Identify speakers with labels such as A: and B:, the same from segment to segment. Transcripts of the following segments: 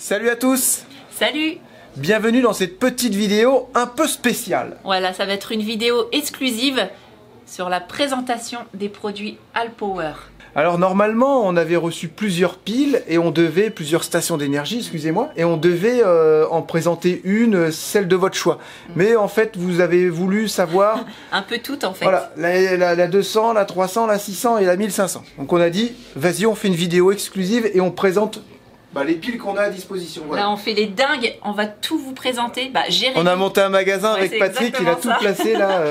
A: Salut à tous!
B: Salut!
A: Bienvenue dans cette petite vidéo un peu spéciale.
B: Voilà, ça va être une vidéo exclusive sur la présentation des produits Alpower.
A: Alors normalement, on avait reçu plusieurs piles et on devait, plusieurs stations d'énergie, excusez-moi, et on devait en présenter une, celle de votre choix. Mais en fait, vous avez voulu savoir...
B: Un peu toutes en fait.
A: Voilà, la 200, la 300, la 600 et la 1500. Donc on a dit, vas-y, on fait une vidéo exclusive et on présente les piles qu'on a à disposition. Voilà.
B: Là, on fait les dingues, on va tout vous présenter. Jérémy,
A: on a monté un magasin avec Patrick, il a tout placé là.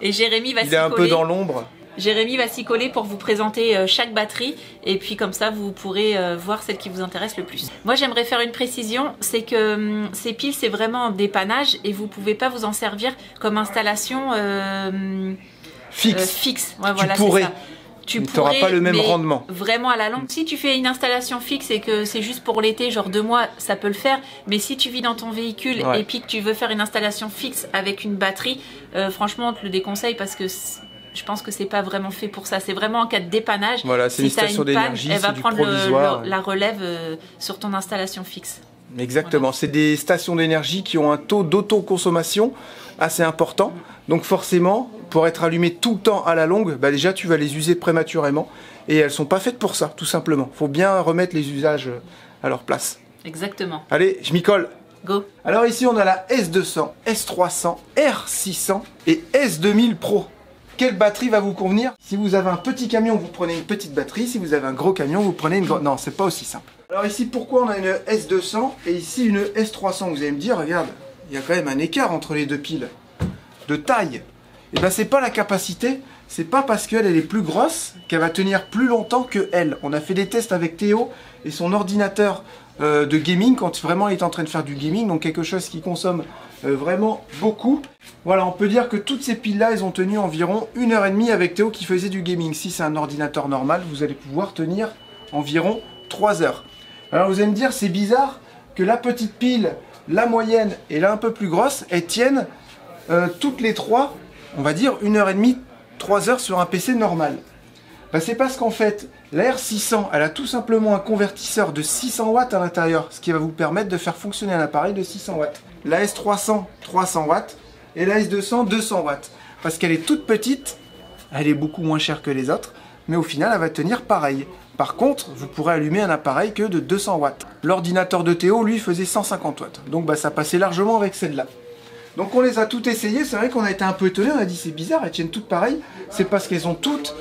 B: Et Jérémy va s'y
A: coller. Il est un peu dans l'ombre.
B: Jérémy va s'y coller pour vous présenter chaque batterie et puis comme ça vous pourrez voir celle qui vous intéresse le plus. Moi j'aimerais faire une précision, c'est que ces piles c'est vraiment en dépannage et vous pouvez pas vous en servir comme installation fixe. Ouais, voilà,
A: tu pourrais.
B: Tu
A: n'auras pas le même rendement.
B: Vraiment à la longue. Si tu fais une installation fixe et que c'est juste pour l'été, genre 2 mois, ça peut le faire. Mais si tu vis dans ton véhicule et puis que tu veux faire une installation fixe avec une batterie, franchement on te le déconseille parce que je pense que c'est pas vraiment fait pour ça. C'est vraiment en cas de dépannage.
A: Voilà, c'est une station d'énergie,
B: elle va prendre la relève sur ton installation fixe.
A: Exactement. Voilà. C'est des stations d'énergie qui ont un taux d'autoconsommation assez important. Donc forcément, pour être allumées tout le temps à la longue, déjà tu vas les user prématurément. Et elles sont pas faites pour ça, tout simplement. Faut bien remettre les usages à leur place.
B: Exactement.
A: Allez, je m'y colle.
B: Go.
A: Alors ici, on a la S200, S300, R600 et S2000 Pro. Quelle batterie va vous convenir? Si vous avez un petit camion, vous prenez une petite batterie. Si vous avez un gros camion, vous prenez une grande... Non, c'est pas aussi simple. Alors ici, pourquoi on a une S200 et ici une S300? Vous allez me dire, regarde, il y a quand même un écart entre les deux piles de taille. Et bien, c'est pas la capacité, c'est pas parce qu'elle est plus grosse qu'elle va tenir plus longtemps que elle. On a fait des tests avec Théo et son ordinateur de gaming quand vraiment il est en train de faire du gaming, donc quelque chose qui consomme vraiment beaucoup. Voilà, on peut dire que toutes ces piles là, elles ont tenu environ 1h30 avec Théo qui faisait du gaming. Si c'est un ordinateur normal, vous allez pouvoir tenir environ 3 heures. Alors vous allez me dire, c'est bizarre que la petite pile, la moyenne et la un peu plus grosse, elles tiennent toutes les trois, on va dire 1h30, 3 heures sur un PC normal. C'est parce qu'en fait, la R600, elle a tout simplement un convertisseur de 600 watts à l'intérieur, ce qui va vous permettre de faire fonctionner un appareil de 600 watts. La S300, 300 watts, et la S200, 200 watts. Parce qu'elle est toute petite, elle est beaucoup moins chère que les autres, mais au final, elle va tenir pareil. Par contre, vous pourrez allumer un appareil que de 200 watts. L'ordinateur de Théo, lui, faisait 150 watts. Donc ça passait largement avec celle-là. Donc on les a toutes essayées, c'est vrai qu'on a été un peu étonnés, on a dit c'est bizarre, elles tiennent toutes pareilles. C'est parce qu'elles ont toutes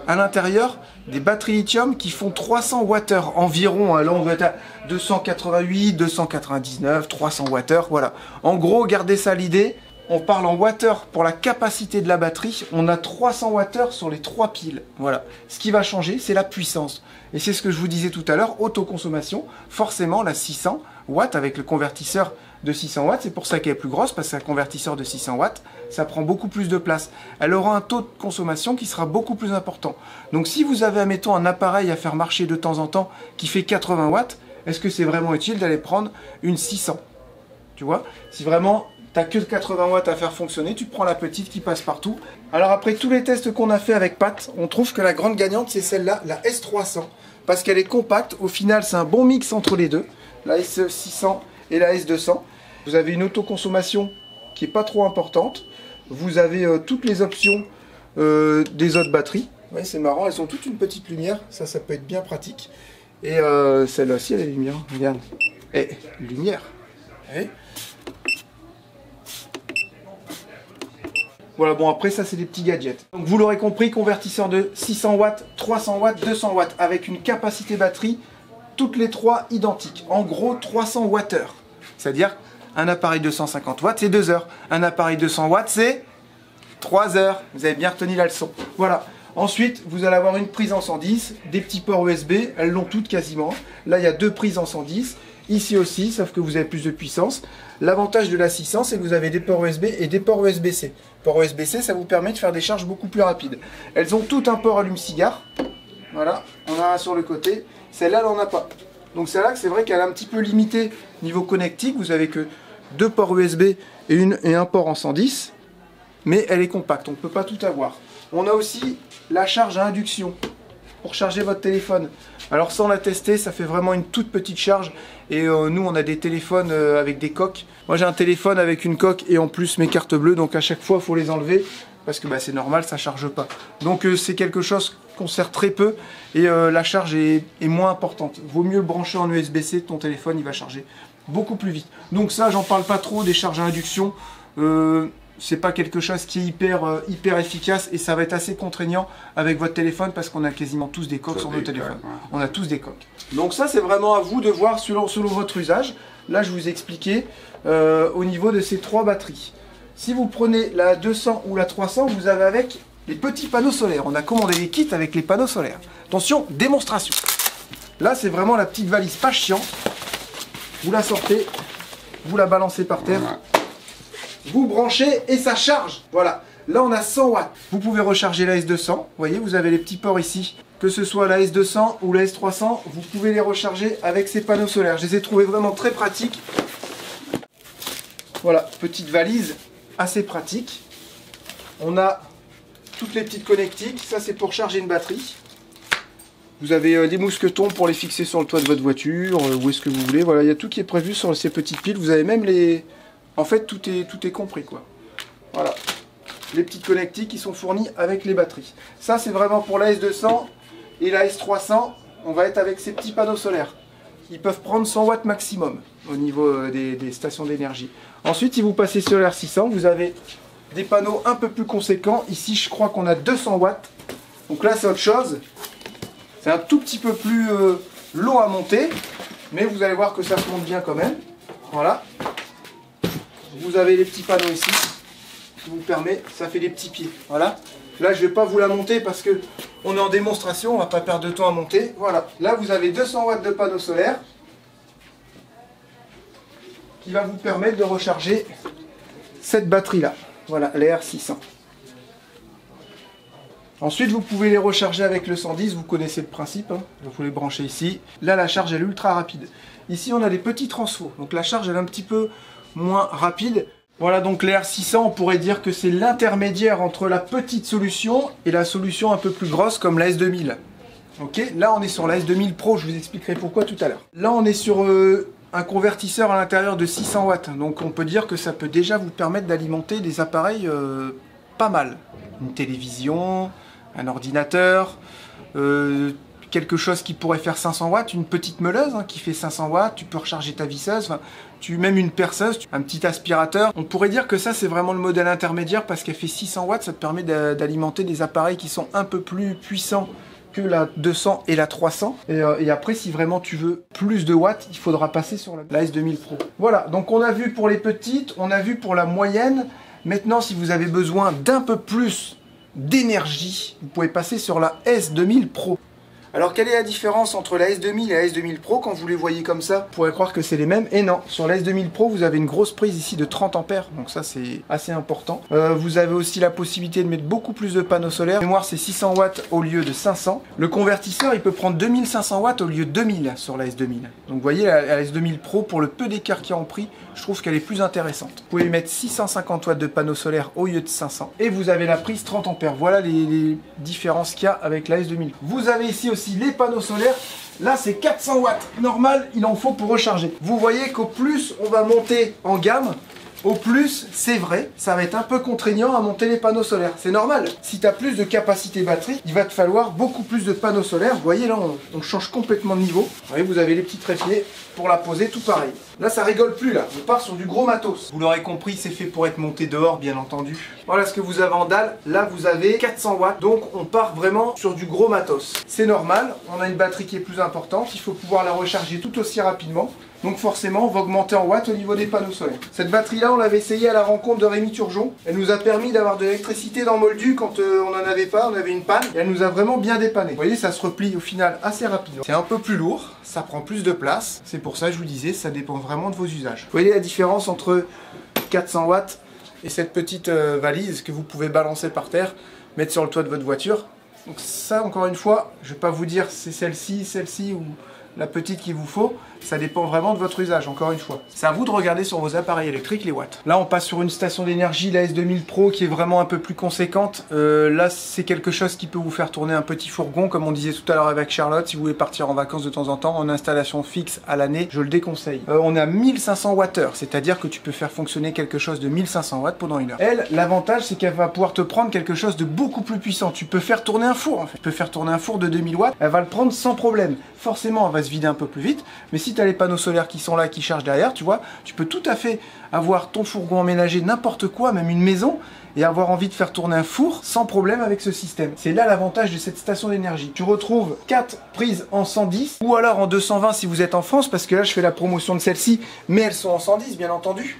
A: à l'intérieur des batteries lithium qui font 300 Wh environ. Là on va être à 288, 299, 300 Wh, voilà. En gros, gardez ça à l'idée, on parle en Wh pour la capacité de la batterie, on a 300 Wh sur les 3 piles. Voilà. Ce qui va changer, c'est la puissance. Et c'est ce que je vous disais tout à l'heure, autoconsommation, forcément la 600 watts avec le convertisseur de 600 watts, c'est pour ça qu'elle est plus grosse, parce qu'un convertisseur de 600 watts, ça prend beaucoup plus de place. Elle aura un taux de consommation qui sera beaucoup plus important. Donc si vous avez, admettons, un appareil à faire marcher de temps en temps qui fait 80 watts, est-ce que c'est vraiment utile d'aller prendre une 600? Tu vois? Si vraiment tu n'as que 80 watts à faire fonctionner, tu prends la petite qui passe partout. Alors après tous les tests qu'on a fait avec Pat, on trouve que la grande gagnante c'est celle-là, la S300, parce qu'elle est compacte. Au final, c'est un bon mix entre les deux, la S600 et la S200. Vous avez une autoconsommation qui n'est pas trop importante. Vous avez toutes les options des autres batteries. Ouais, c'est marrant, elles ont toutes une petite lumière. Ça peut être bien pratique. Et celle-là aussi, elle a la lumière. Regarde. Et lumière. Et voilà, bon après ça c'est des petits gadgets. Donc vous l'aurez compris, convertisseur de 600 watts, 300 watts, 200 watts avec une capacité batterie toutes les trois identiques. En gros 300 Wh. C'est-à-dire un appareil de 150 watts c'est 2 heures. Un appareil de 100 watts c'est 3 heures. Vous avez bien retenu la leçon. Voilà. Ensuite, vous allez avoir une prise en 110, des petits ports USB, elles l'ont toutes quasiment. Là, il y a 2 prises en 110. Ici aussi, sauf que vous avez plus de puissance. L'avantage de la 600, c'est que vous avez des ports USB et des ports USB-C. Port USB-C, ça vous permet de faire des charges beaucoup plus rapides. Elles ont toutes un port allume-cigare. Voilà, on a un sur le côté. Celle-là, elle n'en a pas. Donc celle-là, c'est vrai qu'elle est un petit peu limitée niveau connectique. Vous avez que 2 ports USB et un port en 110. Mais elle est compacte, on ne peut pas tout avoir. On a aussi la charge à induction. pour charger votre téléphone. Alors sans la tester, ça fait vraiment une toute petite charge. Et nous, on a des téléphones avec des coques. Moi, j'ai un téléphone avec une coque et en plus mes cartes bleues. Donc à chaque fois, il faut les enlever parce que c'est normal, ça charge pas. Donc c'est quelque chose qu'on sert très peu et la charge est moins importante. Vaut mieux le brancher en USB-C, ton téléphone, il va charger beaucoup plus vite. Donc ça, j'en parle pas trop des charges à induction. C'est pas quelque chose qui est hyper efficace et ça va être assez contraignant avec votre téléphone parce qu'on a quasiment tous des coques sur nos téléphones. On a tous des coques. Donc ça, c'est vraiment à vous de voir selon votre usage. Là, je vous ai expliqué au niveau de ces 3 batteries. Si vous prenez la 200 ou la 300, vous avez avec les petits panneaux solaires. On a commandé les kits avec les panneaux solaires. Attention, démonstration. Là, c'est vraiment la petite valise pas chiante. Vous la sortez, vous la balancez par terre, vous branchez et ça charge. Voilà, là on a 100 watts. Vous pouvez recharger la S200, vous voyez, vous avez les petits ports ici. Que ce soit la S200 ou la S300, vous pouvez les recharger avec ces panneaux solaires. Je les ai trouvés vraiment très pratiques. Voilà, petite valise assez pratique. On a toutes les petites connectiques, ça c'est pour charger une batterie. Vous avez des mousquetons pour les fixer sur le toit de votre voiture, où est-ce que vous voulez. Voilà, il y a tout qui est prévu sur ces petites piles. Vous avez même les... En fait, tout est compris, quoi. Voilà. Les petites connectiques qui sont fournies avec les batteries. Ça, c'est vraiment pour la S200 et la S300. On va être avec ces petits panneaux solaires. Ils peuvent prendre 100 watts maximum au niveau des stations d'énergie. Ensuite, si vous passez sur la R600, vous avez des panneaux un peu plus conséquents. Ici, je crois qu'on a 200 watts. Donc là, c'est autre chose. C'est un tout petit peu plus long à monter, mais vous allez voir que ça se monte bien quand même. Voilà. Vous avez les petits panneaux ici, qui vous permet, ça fait des petits pieds. Voilà. Là, je ne vais pas vous la monter parce que on est en démonstration, on ne va pas perdre de temps à monter. Voilà. Là, vous avez 200 watts de panneaux solaires qui va vous permettre de recharger cette batterie-là. Voilà, les R600. Ensuite, vous pouvez les recharger avec le 110, vous connaissez le principe, hein. Vous les branchez ici. Là, la charge, elle est ultra rapide. Ici, on a des petits transfos, donc la charge, elle est un petit peu moins rapide. Voilà, donc les R600, on pourrait dire que c'est l'intermédiaire entre la petite solution et la solution un peu plus grosse comme la S2000. Ok, là, on est sur la S2000 Pro, je vous expliquerai pourquoi tout à l'heure. Là, on est sur un convertisseur à l'intérieur de 600 watts, donc on peut dire que ça peut déjà vous permettre d'alimenter des appareils pas mal. Une télévision, un ordinateur, quelque chose qui pourrait faire 500 watts, une petite meuleuse qui fait 500 watts, tu peux recharger ta visseuse, même une perceuse, un petit aspirateur. On pourrait dire que ça c'est vraiment le modèle intermédiaire parce qu'elle fait 600 watts, ça te permet d'alimenter des appareils qui sont un peu plus puissants que la 200 et la 300. Et après, si vraiment tu veux plus de watts, il faudra passer sur la S2000 Pro. Voilà, donc on a vu pour les petites, on a vu pour la moyenne. Maintenant, si vous avez besoin d'un peu plus d'énergie, vous pouvez passer sur la S2000 Pro. Alors quelle est la différence entre la S2000 et la S2000 Pro? Quand vous les voyez comme ça, vous pourrez croire que c'est les mêmes, et non. Sur la S2000 Pro, vous avez une grosse prise ici de 30 ampères, donc ça c'est assez important. Vous avez aussi la possibilité de mettre beaucoup plus de panneaux solaires. La mémoire, c'est 600 watts au lieu de 500. Le convertisseur, il peut prendre 2500 watts au lieu de 2000 sur la S2000. Donc vous voyez, la S2000 Pro, pour le peu d'écart qu'il y a en prix, je trouve qu'elle est plus intéressante. Vous pouvez mettre 650 watts de panneaux solaires au lieu de 500. Et vous avez la prise 30 ampères. Voilà les différences qu'il y a avec la S2000. Vous avez ici aussi les panneaux solaires. Là, c'est 400 watts. Normal, il en faut pour recharger. Vous voyez qu'au plus on va monter en gamme, au plus, c'est vrai, ça va être un peu contraignant à monter les panneaux solaires. C'est normal. Si tu as plus de capacité batterie, il va te falloir beaucoup plus de panneaux solaires. Vous voyez, là, on change complètement de niveau. Vous voyez, vous avez les petits trépieds pour la poser, tout pareil. Là, ça rigole plus, là. On part sur du gros matos. Vous l'aurez compris, c'est fait pour être monté dehors, bien entendu. Voilà ce que vous avez en dalle. Là, vous avez 400 watts. Donc, on part vraiment sur du gros matos. C'est normal. On a une batterie qui est plus importante. Il faut pouvoir la recharger tout aussi rapidement. Donc forcément, on va augmenter en watts au niveau des panneaux solaires. Cette batterie-là, on l'avait essayé à la rencontre de Rémi Turgeon. Elle nous a permis d'avoir de l'électricité dans Moldu quand on n'en avait pas, on avait une panne. Et elle nous a vraiment bien dépanné. Vous voyez, ça se replie au final assez rapidement. C'est un peu plus lourd, ça prend plus de place. C'est pour ça que je vous disais, ça dépend vraiment de vos usages. Vous voyez la différence entre 400 watts et cette petite valise que vous pouvez balancer par terre, mettre sur le toit de votre voiture. Donc ça, encore une fois, je ne vais pas vous dire c'est celle-ci ou la petite qu'il vous faut. Ça dépend vraiment de votre usage, encore une fois. C'est à vous de regarder sur vos appareils électriques les watts. Là, on passe sur une station d'énergie, la S2000 Pro, qui est vraiment un peu plus conséquente. Là, c'est quelque chose qui peut vous faire tourner un petit fourgon, comme on disait tout à l'heure avec Charlotte. Si vous voulez partir en vacances de temps en temps, en installation fixe à l'année, je le déconseille. On est à 1500 Wh, c'est-à-dire que tu peux faire fonctionner quelque chose de 1500 watts pendant une heure. Elle, l'avantage, c'est qu'elle va pouvoir te prendre quelque chose de beaucoup plus puissant. Tu peux faire tourner un four, en fait. Tu peux faire tourner un four de 2000 watts, elle va le prendre sans problème. Forcément, elle va se vider un peu plus vite, mais si tu as les panneaux solaires qui sont là, qui chargent derrière, tu vois, tu peux tout à fait avoir ton fourgon emménagé, n'importe quoi, même une maison, et avoir envie de faire tourner un four sans problème avec ce système. C'est là l'avantage de cette station d'énergie. Tu retrouves 4 prises en 110 ou alors en 220 si vous êtes en France, parce que là je fais la promotion de celle-ci, mais elles sont en 110 bien entendu.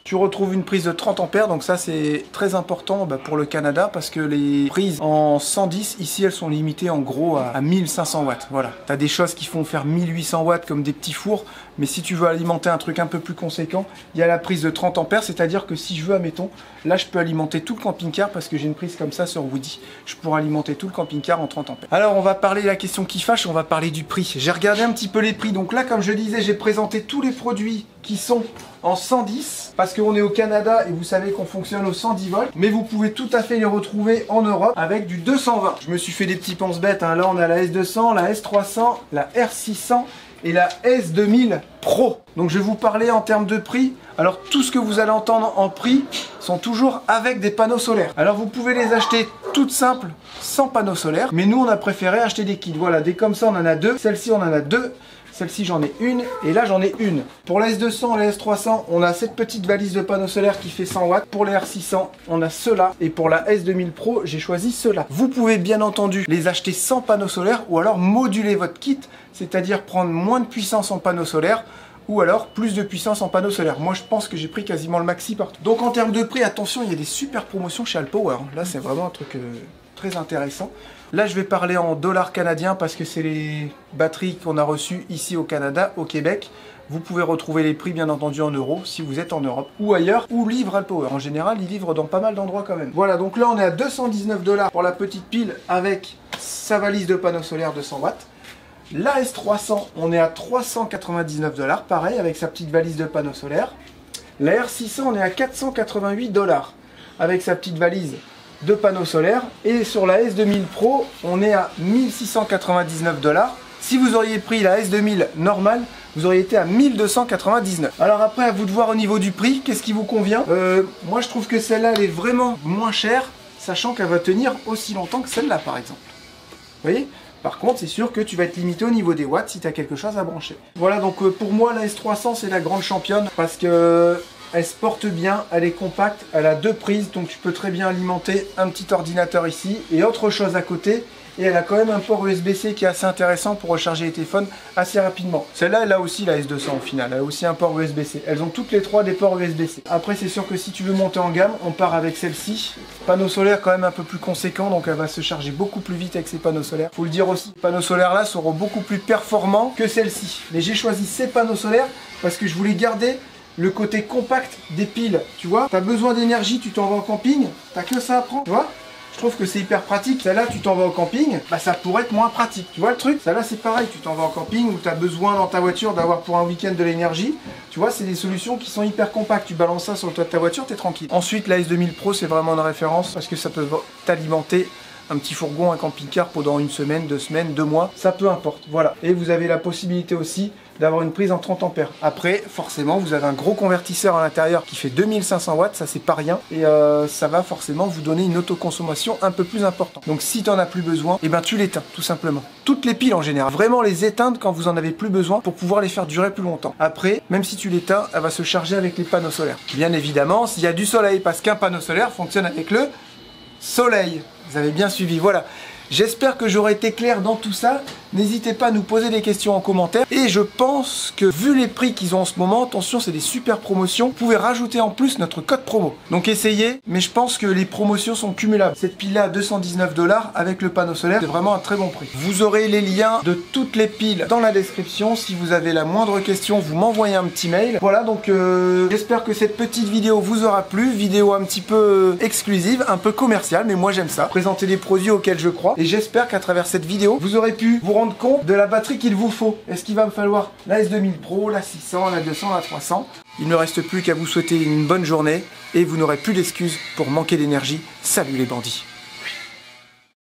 A: Tu retrouves une prise de 30 ampères, donc ça c'est très important pour le Canada parce que les prises en 110 ici elles sont limitées en gros à 1500 watts. Voilà, tu as des choses qui font faire 1800 watts comme des petits fours, mais si tu veux alimenter un truc un peu plus conséquent, il y a la prise de 30 ampères, c'est-à-dire que si je veux, admettons, là je peux alimenter tout le camping-car parce que j'ai une prise comme ça sur Woody. Je pourrais alimenter tout le camping-car en 30 ampères. Alors on va parler de la question qui fâche, on va parler du prix. J'ai regardé un petit peu les prix, donc là comme je disais, j'ai présenté tous les produits qui sont en 110 parce qu'on est au Canada et vous savez qu'on fonctionne au 110 volts, mais vous pouvez tout à fait les retrouver en Europe avec du 220. Je me suis fait des petits penses bêtes, hein. Là on a la S200, la S300, la R600 et la S2000 Pro. Donc je vais vous parler en termes de prix. Alors tout ce que vous allez entendre en prix sont toujours avec des panneaux solaires. Alors vous pouvez les acheter toutes simples sans panneaux solaires, mais nous on a préféré acheter des kits. Voilà, des comme ça on en a deux, celle-ci on en a deux. Celle-ci j'en ai une et là j'en ai une. Pour la S200 et la S300, on a cette petite valise de panneaux solaires qui fait 100 watts. Pour les R600, on a ceux-là. Et pour la S2000 Pro, j'ai choisi ceux-là. Vous pouvez bien entendu les acheter sans panneaux solaires ou alors moduler votre kit, c'est-à-dire prendre moins de puissance en panneaux solaires ou alors plus de puissance en panneaux solaires. Moi je pense que j'ai pris quasiment le maxi partout. Donc en termes de prix, attention, il y a des super promotions chez Alpower. Là c'est vraiment un truc très intéressant. Là je vais parler en dollars canadiens parce que c'est les batteries qu'on a reçues ici au Canada, au Québec. Vous pouvez retrouver les prix bien entendu en euros si vous êtes en Europe ou ailleurs, ou livre Alpower. En général, ils livrent dans pas mal d'endroits quand même. Voilà, donc là on est à 219 $ pour la petite pile avec sa valise de panneaux solaires de 100 watts. La S300, on est à 399 $, pareil avec sa petite valise de panneaux solaires. La R600, on est à 488 $ avec sa petite valise de panneaux solaires. Et sur la S2000 Pro, on est à 1699 $. Si vous auriez pris la S2000 normale, vous auriez été à 1299. Alors après, à vous de voir au niveau du prix, qu'est-ce qui vous convient. Moi, je trouve que celle-là, elle est vraiment moins chère, sachant qu'elle va tenir aussi longtemps que celle-là, par exemple. Vous voyez ? Par contre, c'est sûr que tu vas être limité au niveau des watts si tu as quelque chose à brancher. Voilà, donc pour moi, la S300, c'est la grande championne parce que elle se porte bien, elle est compacte, elle a deux prises, donc tu peux très bien alimenter un petit ordinateur ici et autre chose à côté. Et elle a quand même un port USB-C qui est assez intéressant pour recharger les téléphones assez rapidement. Celle-là, elle a aussi la S200 au final, elle a aussi un port USB-C. Elles ont toutes les trois des ports USB-C. Après, c'est sûr que si tu veux monter en gamme, on part avec celle-ci. Panneau solaire quand même un peu plus conséquent, donc elle va se charger beaucoup plus vite avec ces panneaux solaires. Faut le dire aussi, les panneaux solaires là seront beaucoup plus performants que celle-ci. Mais j'ai choisi ces panneaux solaires parce que je voulais garder le côté compact des piles. Tu vois, tu as besoin d'énergie, tu t'en vas en camping, t'as que ça à prendre, tu vois. Je trouve que c'est hyper pratique. Celle-là, tu t'en vas au camping, bah ça pourrait être moins pratique. Tu vois le truc? Celle-là, c'est pareil. Tu t'en vas en camping où tu as besoin dans ta voiture d'avoir pour un week-end de l'énergie. Tu vois, c'est des solutions qui sont hyper compactes. Tu balances ça sur le toit de ta voiture, tu es tranquille. Ensuite, la S2000 Pro, c'est vraiment une référence parce que ça peut t'alimenter un petit fourgon, un camping-car pendant une semaine, 2 semaines, 2 mois, ça peu importe, voilà. Et vous avez la possibilité aussi d'avoir une prise en 30 ampères. Après, forcément, vous avez un gros convertisseur à l'intérieur qui fait 2500 watts, ça c'est pas rien, et ça va forcément vous donner une autoconsommation un peu plus importante. Donc si tu n'en as plus besoin, et ben tu l'éteins, tout simplement. Toutes les piles en général, vraiment les éteindre quand vous en avez plus besoin pour pouvoir les faire durer plus longtemps. Après, même si tu l'éteins, elle va se charger avec les panneaux solaires. Bien évidemment, s'il y a du soleil, parce qu'un panneau solaire fonctionne avec le soleil. Vous avez bien suivi, voilà. J'espère que j'aurai été clair dans tout ça. N'hésitez pas à nous poser des questions en commentaire. Et je pense que vu les prix qu'ils ont en ce moment, attention, c'est des super promotions. Vous pouvez rajouter en plus notre code promo. Donc essayez, mais je pense que les promotions sont cumulables. Cette pile-là à 219 $ avec le panneau solaire, c'est vraiment un très bon prix. Vous aurez les liens de toutes les piles dans la description. Si vous avez la moindre question, vous m'envoyez un petit mail. Voilà, donc j'espère que cette petite vidéo vous aura plu. Vidéo un petit peu exclusive, un peu commerciale, mais moi j'aime ça. Présenter des produits auxquels je crois. et j'espère qu'à travers cette vidéo, vous aurez pu vous rendre compte de la batterie qu'il vous faut. Est-ce qu'il va me falloir la S2000 Pro, la 600, la 200, la 300? Il ne me reste plus qu'à vous souhaiter une bonne journée et vous n'aurez plus d'excuses pour manquer d'énergie. Salut les bandits!